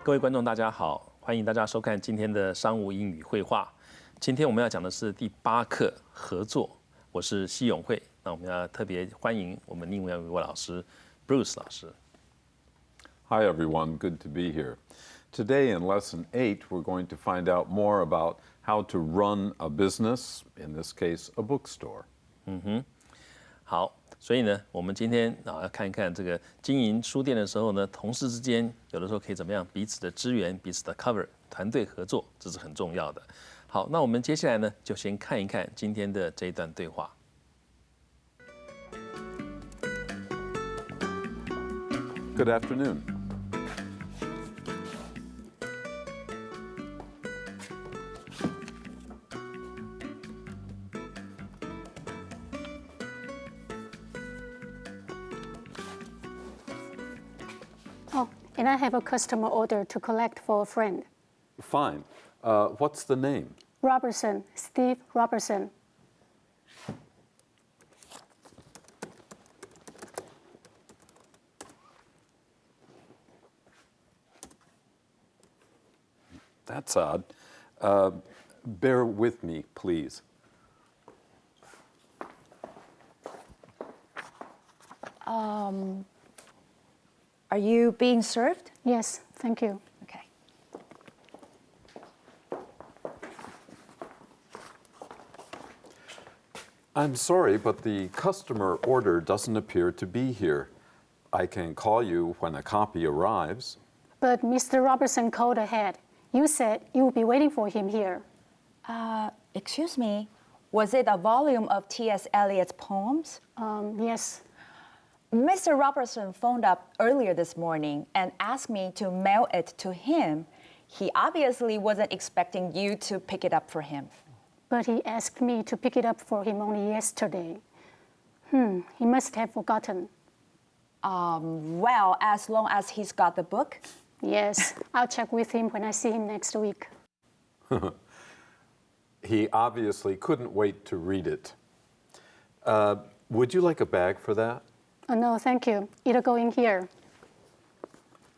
各位观众，大家好，欢迎大家收看今天的商务英语会话。今天我们要讲的是第8课合作。我是奚永慧，那我们要特别欢迎我们另外一位老师 Bruce 老师。Hi everyone, good to be here. Today in Lesson 8, we're going to find out more about how to run a business, in this case, a bookstore. 好，所以呢，我们今天要看一看这个经营书店的时候呢，同事之间有的时候可以怎么样彼此的支援、彼此的 cover， 团队合作，这是很重要的。好，那我们接下来呢，就先看一看今天的这一段对话。Good afternoon. Oh, and I have a customer order to collect for a friend. Fine. What's the name? Robertson, Steve Robertson. That's odd. Bear with me, please. Are you being served? Yes, thank you. Okay. I'm sorry, but the customer order doesn't appear to be here. I can call you when a copy arrives. But Mr. Robertson called ahead. You said you would be waiting for him here. Excuse me, was it a volume of T.S. Eliot's poems? Yes. Mr. Robertson phoned up earlier this morning and asked me to mail it to him. He obviously wasn't expecting you to pick it up for him. But he asked me to pick it up for him only yesterday. He must have forgotten. Well, as long as he's got the book. Yes, I'll check with him when I see him next week. He obviously couldn't wait to read it. Would you like a bag for that? Oh, no, thank you. It'll go in here.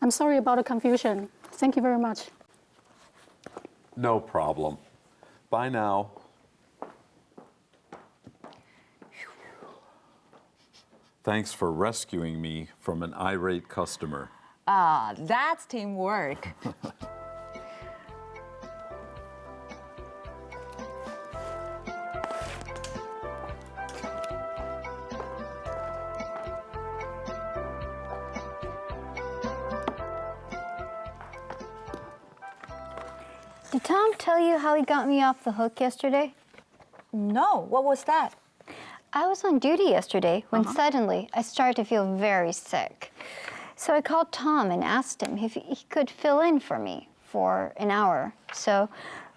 I'm sorry about the confusion. Thank you very much. No problem. Bye now. Thanks for rescuing me from an irate customer. That's teamwork. Did Tom tell you how he got me off the hook yesterday? No, what was that? I was on duty yesterday when suddenly I started to feel very sick. So I called Tom and asked him if he could fill in for me for an hour so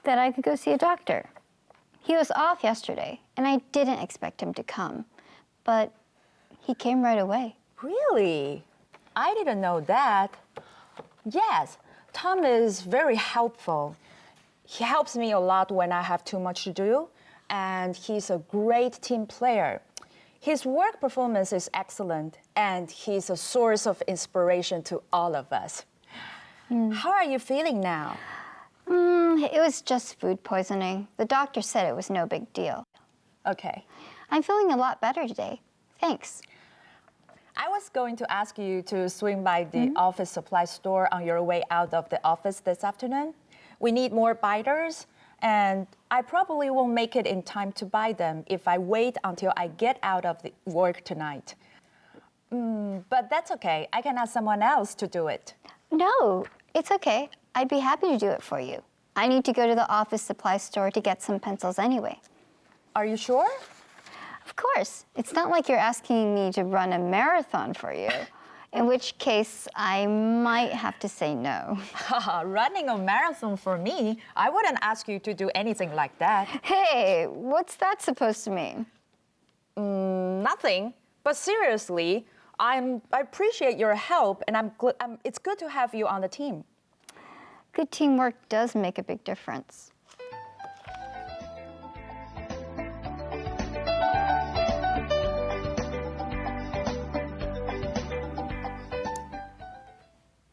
that I could go see a doctor. He was off yesterday, and I didn't expect him to come, but he came right away. Really? I didn't know that. Yes, Tom is very helpful. He helps me a lot when I have too much to do, and he's a great team player. His work performance is excellent, and he's a source of inspiration to all of us. How are you feeling now? It was just food poisoning. The doctor said it was no big deal. Okay. I'm feeling a lot better today. Thanks. I was going to ask you to swing by the office supply store on your way out of the office this afternoon. We need more binders, and I probably won't make it in time to buy them if I wait until I get out of the work tonight. But that's okay. I can ask someone else to do it. No, it's okay. I'd be happy to do it for you. I need to go to the office supply store to get some pencils anyway. Are you sure? Of course. It's not like you're asking me to run a marathon for you, in which case I might have to say no. Running a marathon for me? I wouldn't ask you to do anything like that. Hey, what's that supposed to mean? Nothing. But seriously, I appreciate your help, and it's good to have you on the team. Good teamwork does make a big difference.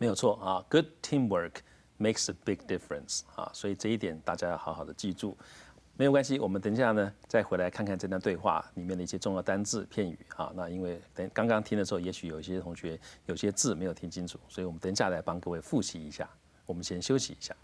没有错啊 ，Good teamwork makes a big difference 啊，所以这一点大家要好好的记住。没有关系，我们等一下呢再回来看看这段对话里面的一些重要单字片语啊。那因为刚刚听的时候，也许有一些同学有些字没有听清楚，所以我们等一下来帮各位复习一下。我们先休息一下。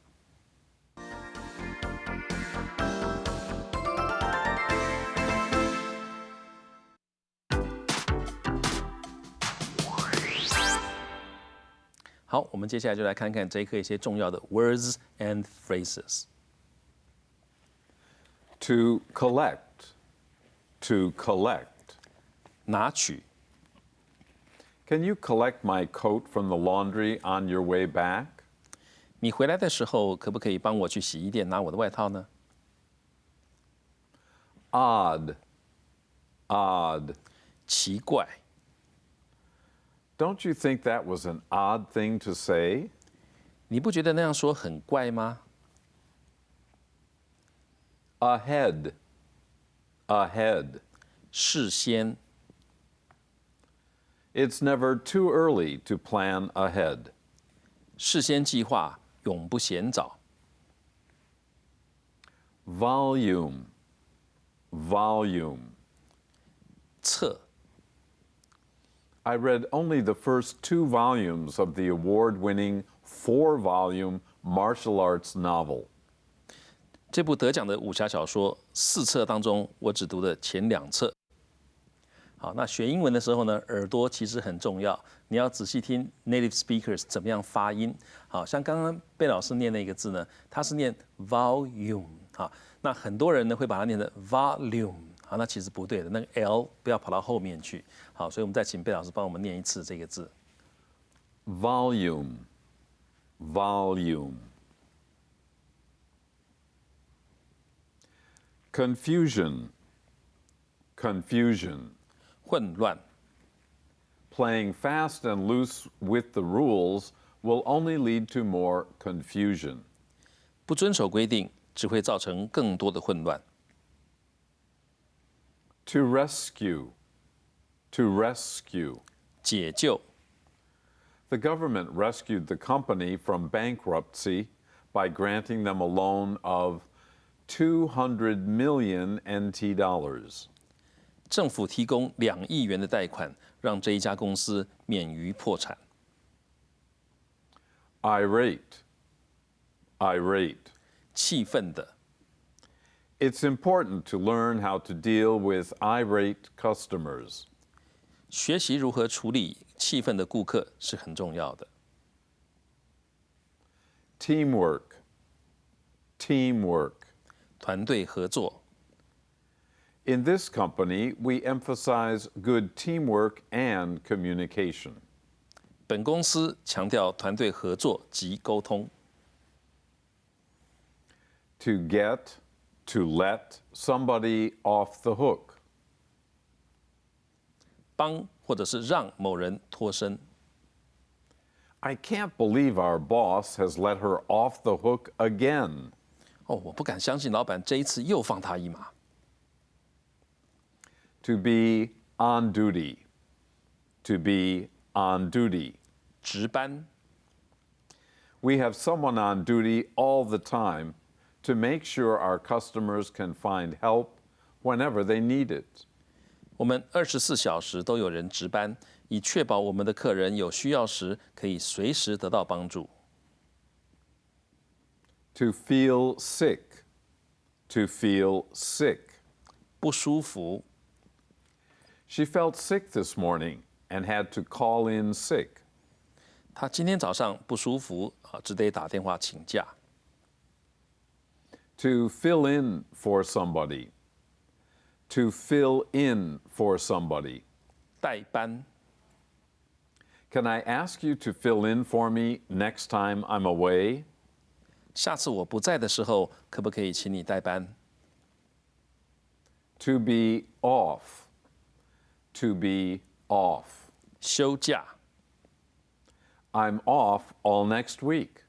好，我们接下来就来看看这一课一些重要的 words and phrases。To collect. To collect. 拿取。Can you collect my coat from the laundry on your way back? 你回来的时候，可不可以帮我去洗衣店拿我的外套呢？ Odd. Odd. 奇怪。Don't you think that was an odd thing to say? 你不觉得那样说很怪吗？ Ahead. Ahead. 事先。It's never too early to plan ahead. 事先计划，永不嫌早。 Volume. Volume. 册。 I read only the first 2 volumes of the award-winning 4-volume martial arts novel. 这部得奖的武侠小说4册当中，我只读了前2册。好，那学英文的时候呢，耳朵其实很重要，你要仔细听 native speakers 怎么样发音。好像刚刚贝老师念那个字呢，他是念 volume 好，那很多人呢会把它念成 volume 好，那其实不对的，那个 l 不要跑到后面去。好，所以我们再请贝老师帮我们念一次这个字。Volume. Volume. Confusion. Confusion. 混乱。 Playing fast and loose with the rules will only lead to more confusion. 不遵守规定，只会造成更多的混乱。 To rescue. To rescue. 解救。 The government rescued the company from bankruptcy by granting them a loan of 200 million NT dollars. 政府提供2亿元的贷款，让这一家公司免于破产。 Irate. Irate. 气愤的。 It's important to learn how to deal with irate customers. 学习如何处理气愤的顾客是很重要的。 Teamwork. Teamwork. 团队合作。 In this company, we emphasize good teamwork and communication. 本公司强调团队合作及沟通。 To get, to let somebody off the hook. 帮或者是让某人脱身。 I can't believe our boss has let her off the hook again. 哦，我不敢相信老板这一次又放他一马。 To be on duty. To be on duty. 值班。 We have someone on duty all the time to make sure our customers can find help whenever they need it. 我们24小时都有人值班，以确保我们的客人有需要时可以随时得到帮助。 To feel sick. To feel sick. 不舒服。 She felt sick this morning and had to call in sick. 他今天早上不舒服啊，只得打电话请假。 To fill in for somebody. To fill in for somebody. 代班。 Can I ask you to fill in for me next time I'm away? 下次我不在的时候，可不可以请你代班？ To be off. To be off. 休假。 I'm off all next week.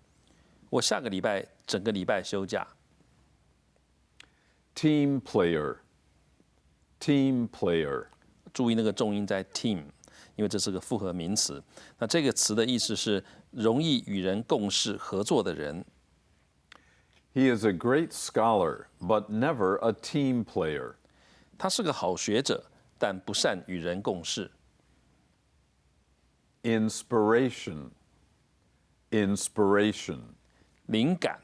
我下个礼拜整个礼拜休假。 Team player. Team player. 注意那个重音在 team，因为这是个复合名词。那这个词的意思是容易与人共事合作的人。He is a great scholar, but never a team player. 他是个好学者，但不善与人共事。Inspiration. Inspiration. 灵感。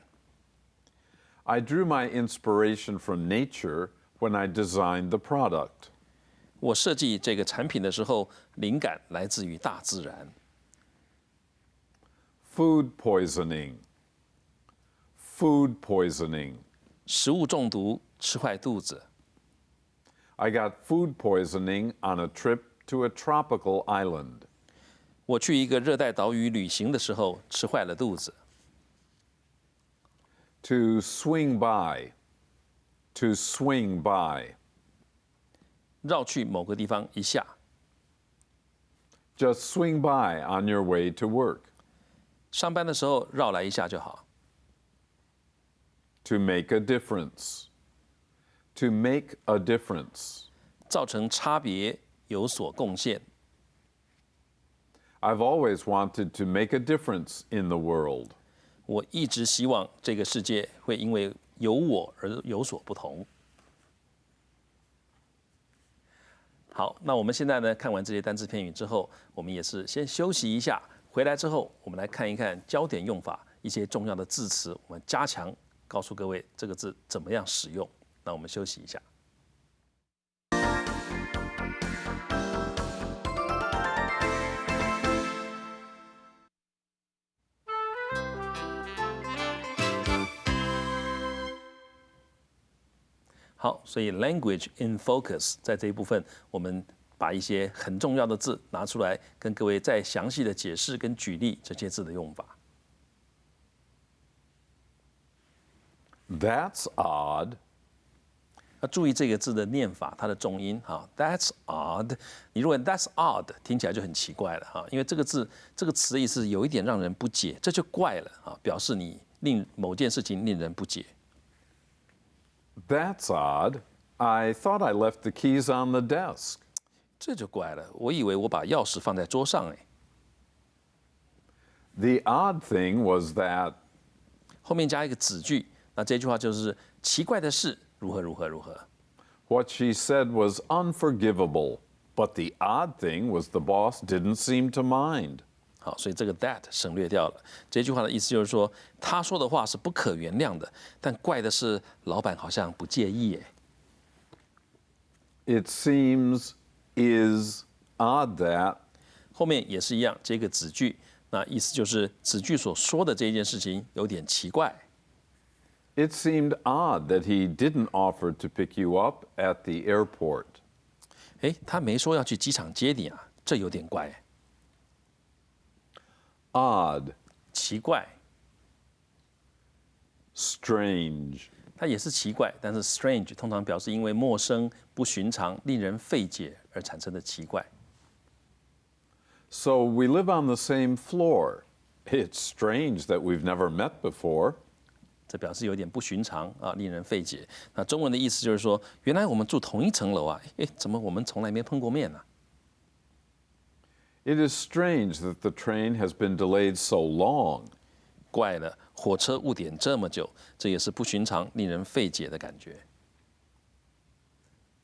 I drew my inspiration from nature when I designed the product. 我设计这个产品的时候，灵感来自于大自然。Food poisoning. Food poisoning. 食物中毒，吃坏肚子。I got food poisoning on a trip to a tropical island. 我去一个热带岛屿旅行的时候，吃坏了肚子。To swing by. To swing by. 绕去某个地方一下。Just swing by on your way to work. 上班的时候绕来一下就好。To make a difference. To make a difference. 造成差别，有所贡献。I've always wanted to make a difference in the world. 我一直希望这个世界会因为有我而有所不同。好，那我们现在呢，看完这些单字片语之后，我们也是先休息一下，回来之后，我们来看一看焦点用法，一些重要的字词，我们加强告诉各位这个字怎么样使用。那我们休息一下。好，所以 language in focus 在这一部分，我们把一些很重要的字拿出来，跟各位再详细的解释跟举例这些字的用法。That's odd. 要注意这个字的念法，它的重音哈。That's odd。你如果 That's odd 听起来就很奇怪了哈，因为这个字这个词的意思有一点让人不解，这就怪了啊，表示你令某件事情令人不解。That's odd. I thought I left the keys on the desk. 这就怪了，我以为我把钥匙放在桌上哎。The odd thing was that. 后面加一个子句，那这句话就是奇怪的是如何如何如何。What she said was unforgivable, but the odd thing was the boss didn't seem to mind. 好，所以这个 that 省略掉了。这句话的意思就是说，他说的话是不可原谅的，但怪的是老板好像不介意耶。It seems is odd that. 后面也是一样，接个子句，那意思就是子句所说的这件事情有点奇怪。It seemed odd that he didn't offer to pick you up at the airport. 哎，他没说要去机场接你啊，这有点怪。Odd. 奇怪。Strange. 它也是奇怪，但是 strange 通常表示因为陌生、不寻常、令人费解而产生的奇怪。So we live on the same floor. It's strange that we've never met before. 这表示有点不寻常啊，令人费解。那中文的意思就是说，原来我们住同一层楼啊，哎，怎么我们从来没碰过面呢It is strange that the train has been delayed so long. 怪了，火车误点这么久，这也是不寻常、令人费解的感觉。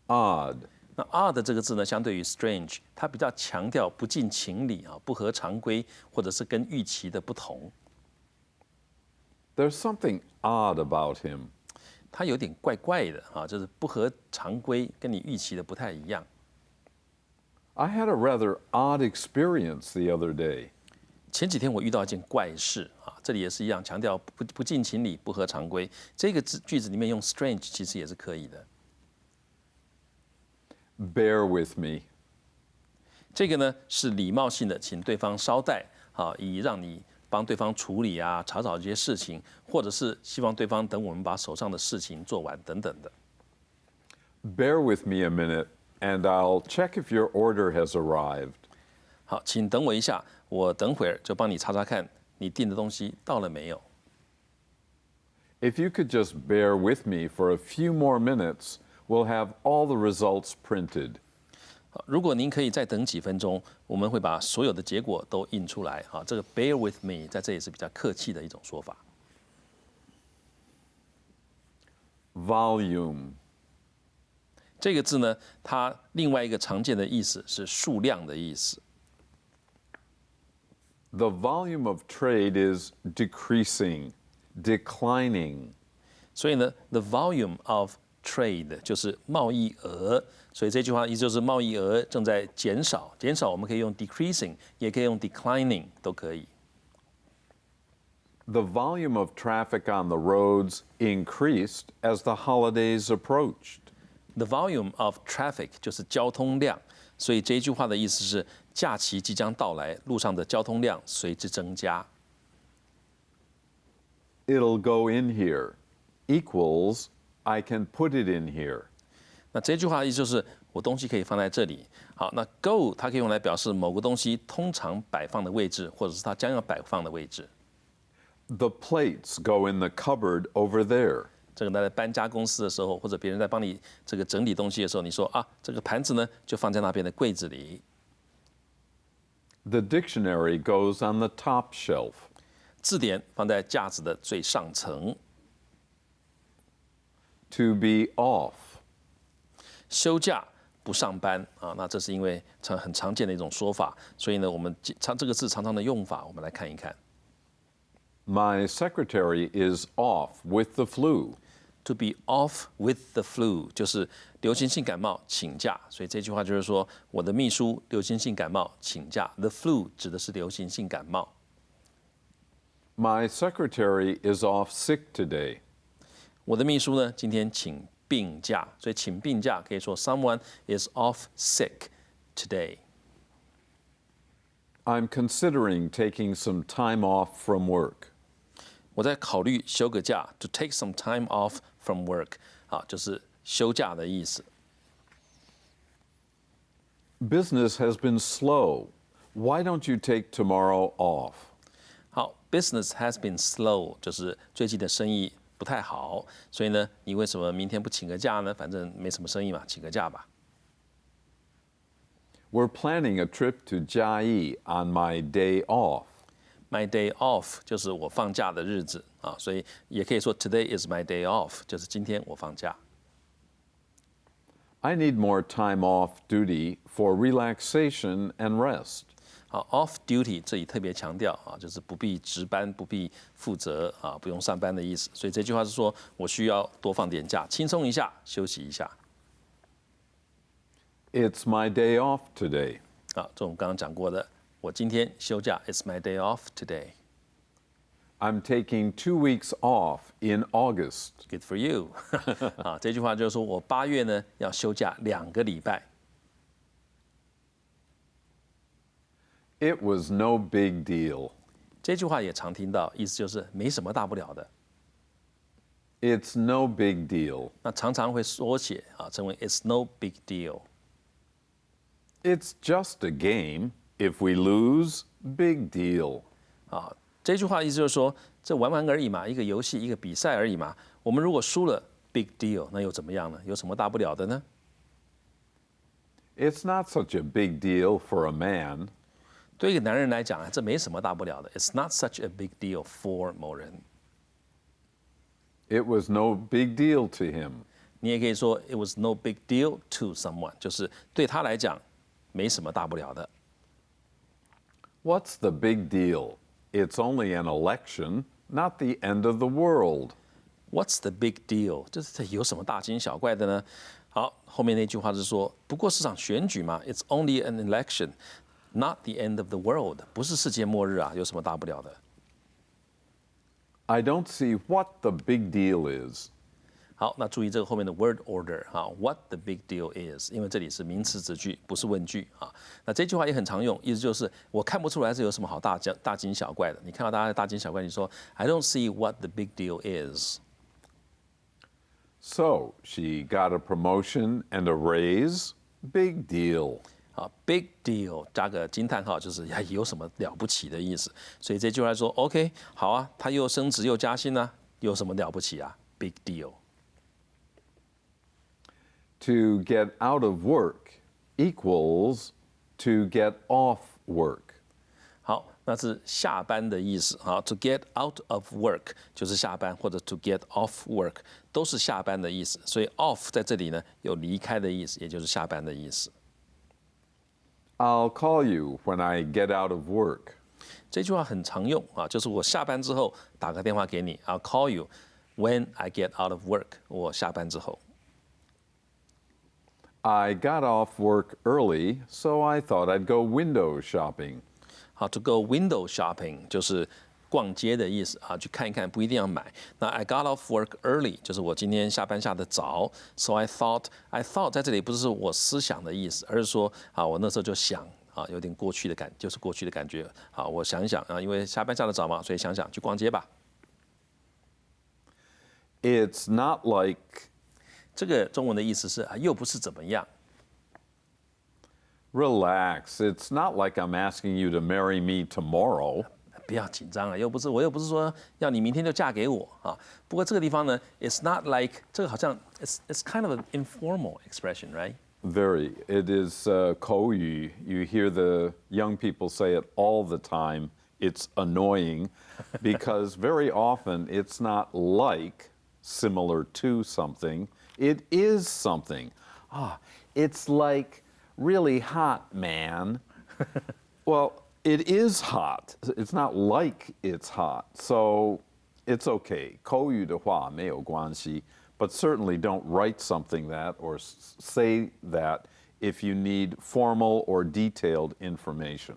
Odd. 那 odd 这个字呢，相对于 strange， 它比较强调不近情理啊，不合常规，或者是跟预期的不同。There's something odd about him. 它有点怪怪的啊，就是不合常规，跟你预期的不太一样。I had a rather odd experience the other day. 前几天我遇到一件怪事啊，这里也是一样，强调不近情理、不合常规。这个句子里面用 strange 其实也是可以的。Bear with me. 这个呢是礼貌性的，请对方稍待啊，以让你帮对方处理啊、查找这些事情，或者是希望对方等我们把手上的事情做完等等的。Bear with me a minute, and I'll check if your order has arrived. 好，请等我一下，我等会儿就帮你查查看你订的东西到了没有。If you could just bear with me for a few more minutes, we'll have all the results printed. 如果您可以再等几分钟，我们会把所有的结果都印出来。好，这个 bear with me 在这里是比较客气的一种说法。Volume. 这个字呢，它另外一个常见的意思是数量的意思。The volume of trade is decreasing, declining. 所以呢 ，the volume of trade 就是贸易额，所以这句话意思就是贸易额正在减少。减少我们可以用 decreasing， 也可以用 declining， 都可以。The volume of traffic on the roads increased as the holidays approached. The volume of traffic 就是交通量，所以这一句话的意思是假期即将到来，路上的交通量随之增加。It'll go in here equals I can put it in here. 那这句话的意思就是我东西可以放在这里。好，那 go 它可以用来表示某个东西通常摆放的位置，或者是它将要摆放的位置。The plates go in the cupboard over there. 这个在搬家公司的时候，或者别人在帮你这个整理东西的时候，你说啊，这个盘子呢就放在那边的柜子里。The dictionary goes on the top shelf. 字典放在架子的最上层。To be off. 休假不上班啊，那这是因为很常见的一种说法，所以呢，我们这个字常常的用法，我们来看一看。My secretary is off with the flu. To be off with the flu 就是流行性感冒请假，所以这句话就是说我的秘书流行性感冒请假。The flu 指的是流行性感冒。My secretary is off sick today. 我的秘书呢今天请病假，所以请病假可以说 someone is off sick today. I'm considering taking some time off from work. 我在考虑休个假 ，to take some time off from work， 啊，就是休假的意思。Business has been slow. Why don't you take tomorrow off? 好 ，business has been slow， 就是最近的生意不太好，所以呢，你为什么明天不请个假呢？反正没什么生意嘛，请个假吧。We're planning a trip to Chiayi on my day off. My day off 就是我放假的日子啊，所以也可以说 Today is my day off， 就是今天我放假。I need more time off duty for relaxation and rest. 好 ，off duty 这里特别强调啊，就是不必值班、不必负责啊、不用上班的意思。所以这句话是说我需要多放点假，轻松一下，休息一下。It's my day off today. 啊，这我们刚刚讲过的，我今天休假 ，It's my day off today. I'm taking 2 weeks off in August. Good for you 啊，这句话就是说我8月呢要休假2个礼拜。It was no big deal. 这句话也常听到，意思就是没什么大不了的。It's no big deal. 那常常会缩写啊，成为 It's no big deal。 It's just a game. If we lose, big deal. 啊，这句话的意思就是说，这玩玩而已嘛，一个游戏，一个比赛而已嘛。我们如果输了 ，big deal， 那又怎么样呢？有什么大不了的呢？ It's not such a big deal for a man. 对一个男人来讲啊，这没什么大不了的。It's not such a big deal for 某人。 It was no big deal to him. 你也可以说 It was no big deal to someone， 就是对他来讲没什么大不了的。 What's the big deal? It's only an election, not the end of the world. What's the big deal？ 就是这有什么大惊小怪的呢？好，后面那句话是说，不过是场选举嘛。It's only an election, not the end of the world。不是世界末日啊，有什么大不了的？ I don't see what the big deal is. 好，那注意这个后面的 word order 哈 ，What the big deal is？ 因为这里是名词子句，不是问句啊。那这句话也很常用，意思就是我看不出来这有什么好大惊小怪的。你看到大家的大惊小怪，你说 I don't see what the big deal is。 So she got a promotion and a raise. Big deal. 啊 ，big deal 加个惊叹号，就是呀有什么了不起的意思。所以这句话说 OK， 好啊，他又升职又加薪啊，有什么了不起啊 ？Big deal。 To get out of work equals to get off work. 好，那是下班的意思。好 ，to get out of work 就是下班，或者 to get off work 都是下班的意思。所以 off 在这里呢有离开的意思，也就是下班的意思。I'll call you when I get out of work. 这句话很常用啊，就是我下班之后打个电话给你 ，I'll call you when I get out of work。我下班之后。I got off work early, so I thought I'd go window shopping. 好 ，to go window shopping 就是逛街的意思啊，去看一看，不一定要买。那 I got off work early 就是我今天下班下得早，so I thought 在这里不是我思想的意思，而是说啊，我那时候就想啊，有点过去的就是过去的感觉啊，我想一想啊，因为下班下得早嘛，所以想想去逛街吧。It's not like 这个中文的意思是啊，又不是怎么样。relax. It's not like I'm asking you to marry me tomorrow. 不要紧张啊，我又不是说要你明天就嫁给我啊。不过这个地方呢 ，it's not like 这个好像 it's kind of an informal expression, right? Very. It is 口语. You hear the young people say it all the time. It's annoying because very often it's not like similar to something. It is something. It's like really hot, man. Well, it is hot. It's not like it's hot. So it's okay. 口语的话没有关系, but certainly don't write something that or say that if you need formal or detailed information.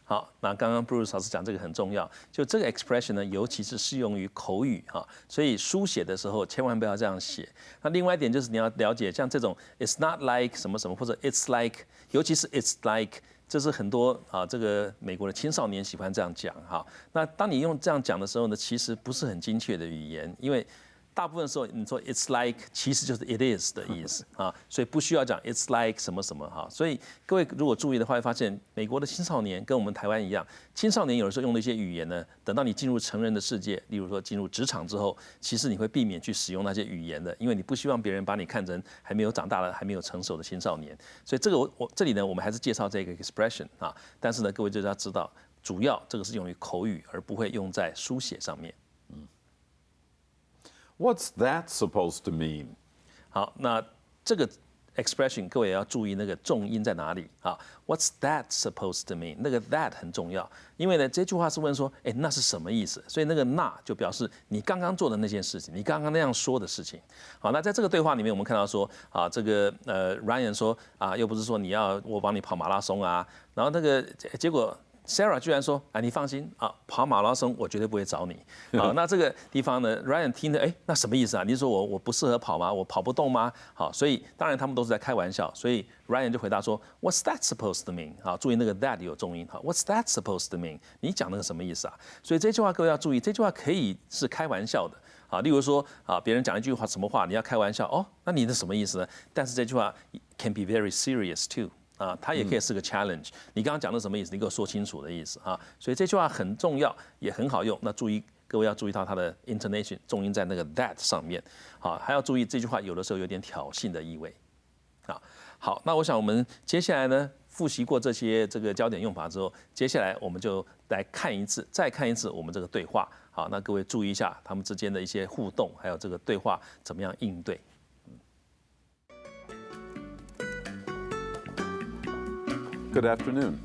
好，那刚刚 Bruce 老师讲这个很重要，就这个 expression 呢，尤其是适用于口语哈，所以书写的时候千万不要这样写。那另外一点就是你要了解，像这种 it's not like 什么什么，或者 it's like， 尤其是 it's like， 这是很多啊这个美国的青少年喜欢这样讲哈。那当你用这样讲的时候呢，其实不是很精确的语言，因为大部分时候你说 it's like 其实就是 it is 的意思啊，所以不需要讲 it's like 什么什么哈。所以各位如果注意的话，会发现美国的青少年跟我们台湾一样，青少年有的时候用的一些语言呢，等到你进入成人的世界，例如说进入职场之后，其实你会避免去使用那些语言的，因为你不希望别人把你看成还没有长大的、还没有成熟的青少年。所以这个我这里呢，我们还是介绍这个 expression 啊，但是呢，各位就是要知道，主要这个是用于口语，而不会用在书写上面。What's that supposed to mean? 好，那这个 expression 各位也要注意那个重音在哪里啊 ？What's that supposed to mean？ 那个 that 很重要，因为呢这句话是问说，哎，那是什么意思？所以那个那就表示你刚刚做的那件事情，你刚刚那样说的事情。好，那在这个对话里面，我们看到说啊，这个Ryan 说啊，又不是说你要我帮你跑马拉松啊，然后那个结果。Sarah 居然说：“啊，你放心啊，跑马拉松我绝对不会找你。”好，那这个地方呢 ，Ryan 听着，哎，那什么意思啊？你是说我不适合跑吗？我跑不动吗？好，所以当然他们都是在开玩笑，所以 Ryan 就回答说 ：“What's that supposed to mean？” 好，注意那个 that 有重音。好 ，What's that supposed to mean？ 你讲那个什么意思啊？所以这句话各位要注意，这句话可以是开玩笑的。啊，例如说啊，别人讲一句话什么话，你要开玩笑哦，那你的什么意思呢？但是这句话 can be very serious too。啊，它也可以是个 challenge。你刚刚讲的什么意思？你给我说清楚的意思啊。所以这句话很重要，也很好用。那注意，各位要注意到它的 intonation， 重音在那个 that 上面。好，还要注意这句话有的时候有点挑衅的意味。好，那我想我们接下来呢，复习过这些这个焦点用法之后，接下来我们就来看一次，再看一次我们这个对话。好，那各位注意一下他们之间的一些互动，还有这个对话怎么样应对。Good afternoon.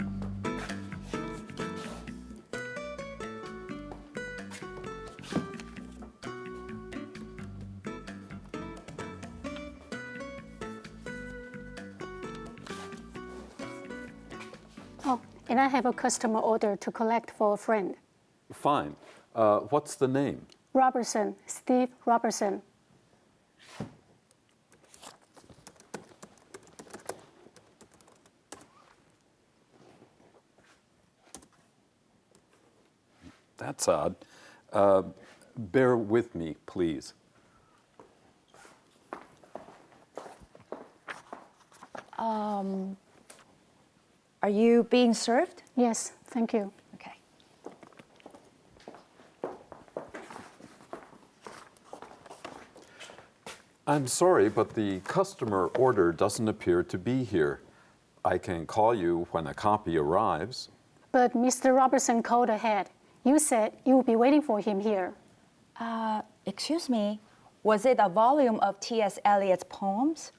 Oh, and I have a customer order to collect for a friend. Fine. What's the name? Robertson, Steve Robertson. That's odd. Bear with me, please. Are you being served? Yes, thank you. Okay. I'm sorry, but the customer order doesn't appear to be here. I can call you when a copy arrives. But Mr. Robertson called ahead. You said you would be waiting for him here. Excuse me, was it a volume of T.S. Eliot's poems?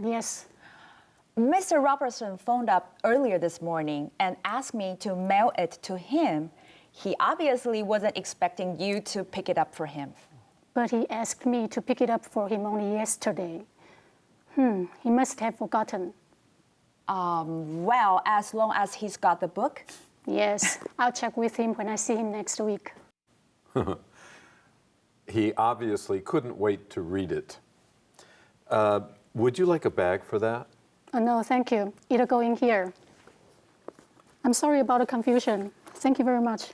Yes. Mr. Robertson phoned up earlier this morning and asked me to mail it to him. He obviously wasn't expecting you to pick it up for him. But he asked me to pick it up for him only yesterday. He must have forgotten. Well, as long as he's got the book. Yes, I'll check with him when I see him next week. He obviously couldn't wait to read it. Would you like a bag for that? No, thank you. It'll go in here. I'm sorry about the confusion. Thank you very much.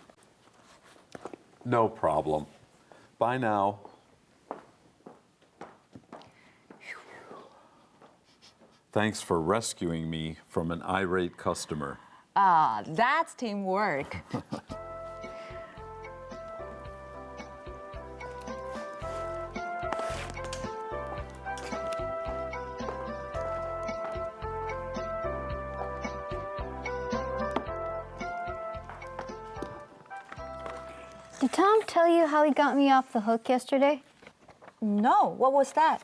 No problem. Bye now. Thanks for rescuing me from an irate customer. That's teamwork. Did Tom tell you how he got me off the hook yesterday? No, what was that?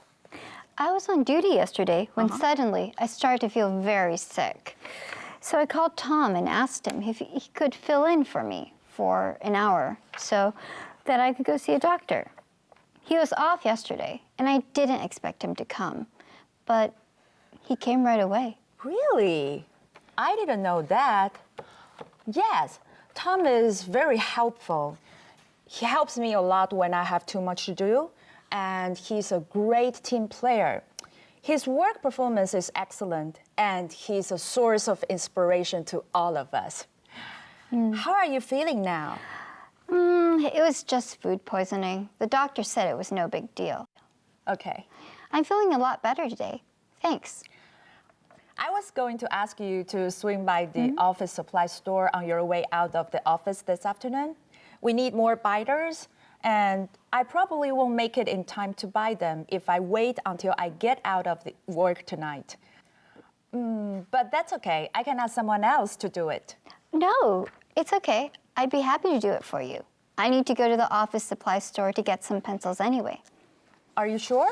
I was on duty yesterday when suddenly I started to feel very sick. So I called Tom and asked him if he could fill in for me for an hour so that I could go see a doctor. He was off yesterday, and I didn't expect him to come, but he came right away. Really? I didn't know that. Yes, Tom is very helpful. He helps me a lot when I have too much to do, and he's a great team player. His work performance is excellent, and he's a source of inspiration to all of us. How are you feeling now? It was just food poisoning. The doctor said it was no big deal. Okay. I'm feeling a lot better today. Thanks. I was going to ask you to swing by the office supply store on your way out of the office this afternoon. We need more biters, and I probably won't make it in time to buy them if I wait until I get out of the work tonight. But that's okay. I can ask someone else to do it. No, it's okay. I'd be happy to do it for you. I need to go to the office supply store to get some pencils anyway. Are you sure?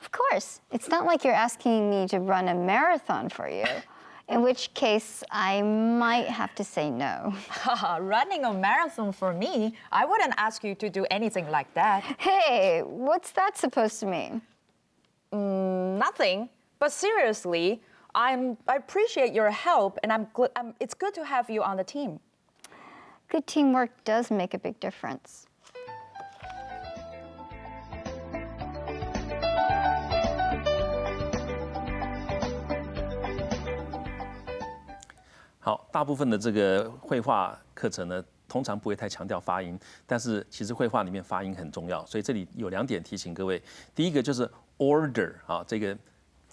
Of course. It's not like you're asking me to run a marathon for you, in which case I might have to say no. Running a marathon for me? I wouldn't ask you to do anything like that. Hey, what's that supposed to mean? Nothing. But seriously, I appreciate your help, and it's good to have you on the team. Good teamwork does make a big difference. 好，大部分的这个绘画课程呢，通常不会太强调发音，但是其实绘画里面发音很重要，所以这里有2点提醒各位。第一个就是 order 啊，这个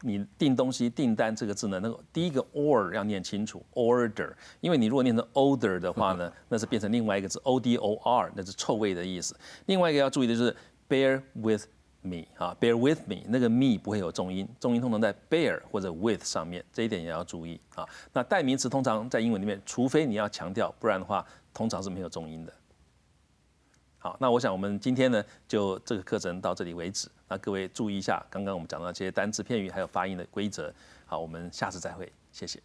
你订东西订单这个字呢，那个第一个 or 要念清楚 order， 因为你如果念成 odor 的话呢，那是变成另外一个字 odor， 那是臭味的意思。另外一个要注意的就是 bear with me 啊 ，bear with me， 那个 me 不会有重音，重音通常在 bear 或者 with 上面，这一点也要注意啊。那代名词通常在英文里面，除非你要强调，不然的话通常是没有重音的。好，那我想我们今天呢，就这个课程到这里为止。那各位注意一下，刚刚我们讲到这些单字片语还有发音的规则。好，我们下次再会，谢谢。